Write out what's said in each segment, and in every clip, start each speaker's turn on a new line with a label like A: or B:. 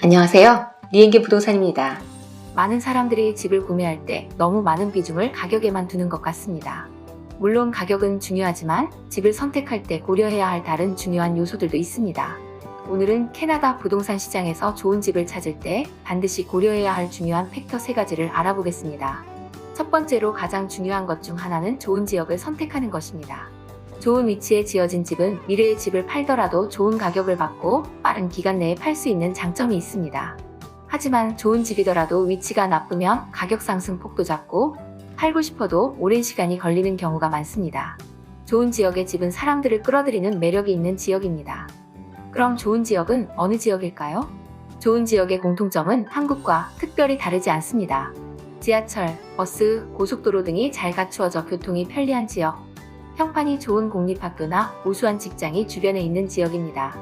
A: 안녕하세요. 리엔게 부동산입니다. 많은 사람들이 집을 구매할 때 너무 많은 비중을 가격에만 두는 것 같습니다. 물론 가격은 중요하지만 집을 선택할 때 고려해야 할 다른 중요한 요소들도 있습니다. 오늘은 캐나다 부동산 시장에서 좋은 집을 찾을 때 반드시 고려해야 할 중요한 팩터 3가지를 알아보겠습니다. 첫 번째로 가장 중요한 것 중 하나는 좋은 지역을 선택하는 것입니다. 좋은 위치에 지어진 집은 미래에 집을 팔더라도 좋은 가격을 받고 빠른 기간 내에 팔 수 있는 장점이 있습니다. 하지만 좋은 집이더라도 위치가 나쁘면 가격 상승 폭도 작고 팔고 싶어도 오랜 시간이 걸리는 경우가 많습니다. 좋은 지역의 집은 사람들을 끌어들이는 매력이 있는 지역입니다. 그럼 좋은 지역은 어느 지역일까요? 좋은 지역의 공통점은 한국과 특별히 다르지 않습니다. 지하철, 버스, 고속도로 등이 잘 갖추어져 교통이 편리한 지역, 평판이 좋은 공립학교나 우수한 직장이 주변에 있는 지역입니다.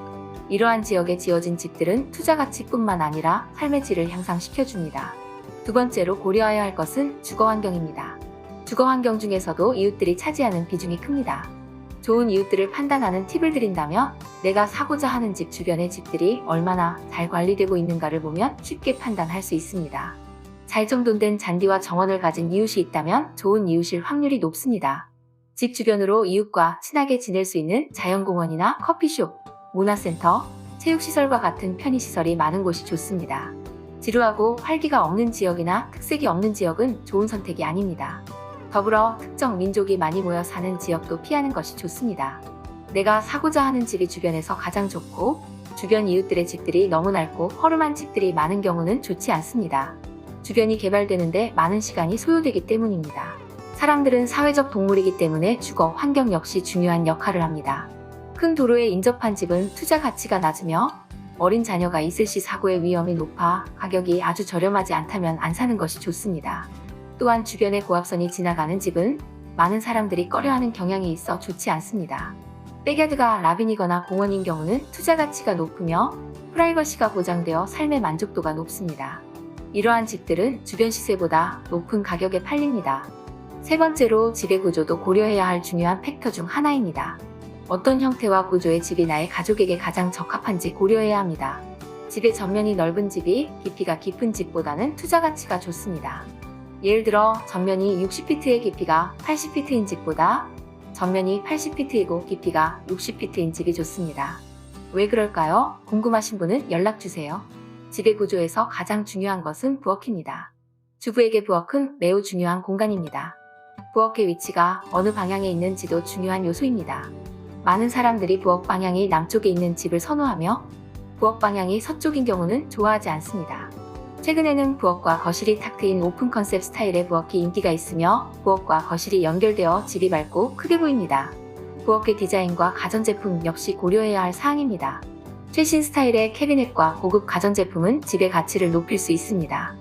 A: 이러한 지역에 지어진 집들은 투자 가치뿐만 아니라 삶의 질을 향상시켜줍니다. 두 번째로 고려해야 할 것은 주거 환경입니다. 주거 환경 중에서도 이웃들이 차지하는 비중이 큽니다. 좋은 이웃들을 판단하는 팁을 드린다면 내가 사고자 하는 집 주변의 집들이 얼마나 잘 관리되고 있는가를 보면 쉽게 판단할 수 있습니다. 잘 정돈된 잔디와 정원을 가진 이웃이 있다면 좋은 이웃일 확률이 높습니다. 집 주변으로 이웃과 친하게 지낼 수 있는 자연공원이나 커피숍, 문화센터, 체육시설과 같은 편의시설이 많은 곳이 좋습니다. 지루하고 활기가 없는 지역이나 특색이 없는 지역은 좋은 선택이 아닙니다. 더불어 특정 민족이 많이 모여 사는 지역도 피하는 것이 좋습니다. 내가 사고자 하는 집이 주변에서 가장 좋고 주변 이웃들의 집들이 너무 낡고 허름한 집들이 많은 경우는 좋지 않습니다. 주변이 개발되는데 많은 시간이 소요되기 때문입니다. 사람들은 사회적 동물이기 때문에 주거 환경 역시 중요한 역할을 합니다. 큰 도로에 인접한 집은 투자 가치가 낮으며 어린 자녀가 있을 시 사고의 위험이 높아 가격이 아주 저렴하지 않다면 안 사는 것이 좋습니다. 또한 주변에 고압선이 지나가는 집은 많은 사람들이 꺼려하는 경향이 있어 좋지 않습니다. 백야드가 라빈이거나 공원인 경우는 투자 가치가 높으며 프라이버시가 보장되어 삶의 만족도가 높습니다. 이러한 집들은 주변 시세보다 높은 가격에 팔립니다. 세 번째로 집의 구조도 고려해야 할 중요한 팩터 중 하나입니다. 어떤 형태와 구조의 집이 나의 가족에게 가장 적합한지 고려해야 합니다. 집의 전면이 넓은 집이 깊이가 깊은 집보다는 투자 가치가 좋습니다. 예를 들어 전면이 60피트의 깊이가 80피트인 집보다 전면이 80피트이고 깊이가 60피트인 집이 좋습니다. 왜 그럴까요? 궁금하신 분은 연락주세요. 집의 구조에서 가장 중요한 것은 부엌입니다. 주부에게 부엌은 매우 중요한 공간입니다. 부엌의 위치가 어느 방향에 있는지도 중요한 요소입니다. 많은 사람들이 부엌 방향이 남쪽에 있는 집을 선호하며 부엌 방향이 서쪽인 경우는 좋아하지 않습니다. 최근에는 부엌과 거실이 탁 트인 오픈 컨셉 스타일의 부엌이 인기가 있으며 부엌과 거실이 연결되어 집이 밝고 크게 보입니다. 부엌의 디자인과 가전제품 역시 고려해야 할 사항입니다. 최신 스타일의 캐비넷과 고급 가전제품은 집의 가치를 높일 수 있습니다.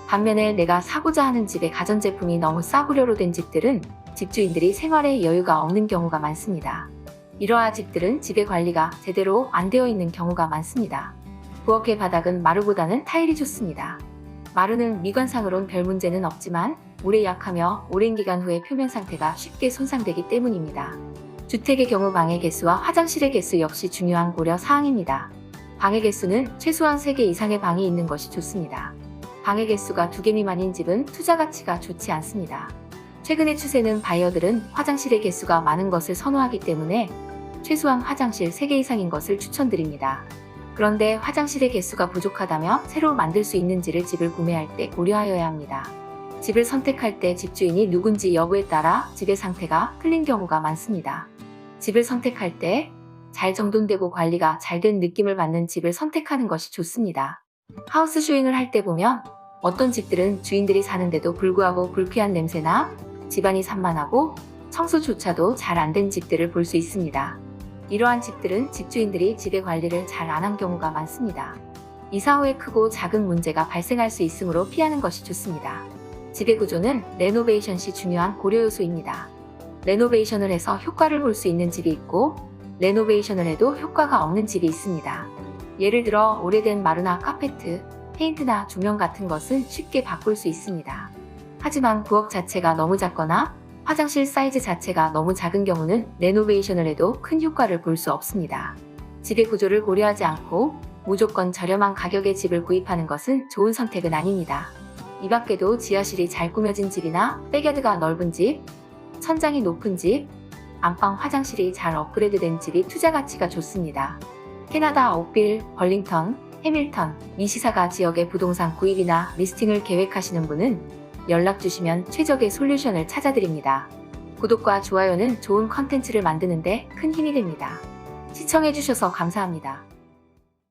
A: 반면에 내가 사고자 하는 집의 가전제품이 너무 싸구려로 된 집들은 집주인들이 생활에 여유가 없는 경우가 많습니다. 이러한 집들은 집의 관리가 제대로 안 되어 있는 경우가 많습니다. 부엌의 바닥은 마루보다는 타일이 좋습니다. 마루는 미관상으론 별 문제는 없지만 물에 약하며 오랜 기간 후에 표면 상태가 쉽게 손상되기 때문입니다. 주택의 경우 방의 개수와 화장실의 개수 역시 중요한 고려 사항입니다. 방의 개수는 최소한 3개 이상의 방이 있는 것이 좋습니다. 방의 개수가 2개 미만인 집은 투자 가치가 좋지 않습니다. 최근의 추세는 바이어들은 화장실의 개수가 많은 것을 선호하기 때문에 최소한 화장실 3개 이상인 것을 추천드립니다. 그런데 화장실의 개수가 부족하다면 새로 만들 수 있는지를 집을 구매할 때 고려하여야 합니다. 집을 선택할 때 집주인이 누군지 여부에 따라 집의 상태가 틀린 경우가 많습니다. 집을 선택할 때 잘 정돈되고 관리가 잘 된 느낌을 받는 집을 선택하는 것이 좋습니다. 하우스 쇼잉을 할 때 보면 어떤 집들은 주인들이 사는데도 불구하고 불쾌한 냄새나 집안이 산만하고 청소조차도 잘 안 된 집들을 볼 수 있습니다. 이러한 집들은 집주인들이 집의 관리를 잘 안 한 경우가 많습니다. 이사 후에 크고 작은 문제가 발생할 수 있으므로 피하는 것이 좋습니다. 집의 구조는 레노베이션 시 중요한 고려 요소입니다. 레노베이션을 해서 효과를 볼 수 있는 집이 있고 레노베이션을 해도 효과가 없는 집이 있습니다. 예를 들어 오래된 마루나 카페트, 페인트나 조명 같은 것은 쉽게 바꿀 수 있습니다. 하지만 부엌 자체가 너무 작거나 화장실 사이즈 자체가 너무 작은 경우는 레노베이션을 해도 큰 효과를 볼 수 없습니다. 집의 구조를 고려하지 않고 무조건 저렴한 가격에 집을 구입하는 것은 좋은 선택은 아닙니다. 이 밖에도 지하실이 잘 꾸며진 집이나 백야드가 넓은 집, 천장이 높은 집, 안방 화장실이 잘 업그레이드된 집이 투자 가치가 좋습니다. 캐나다 옥빌, 벌링턴, 해밀턴, 미시사가 지역의 부동산 구입이나 리스팅을 계획하시는 분은 연락 주시면 최적의 솔루션을 찾아드립니다. 구독과 좋아요는 좋은 컨텐츠를 만드는데 큰 힘이 됩니다. 시청해주셔서 감사합니다.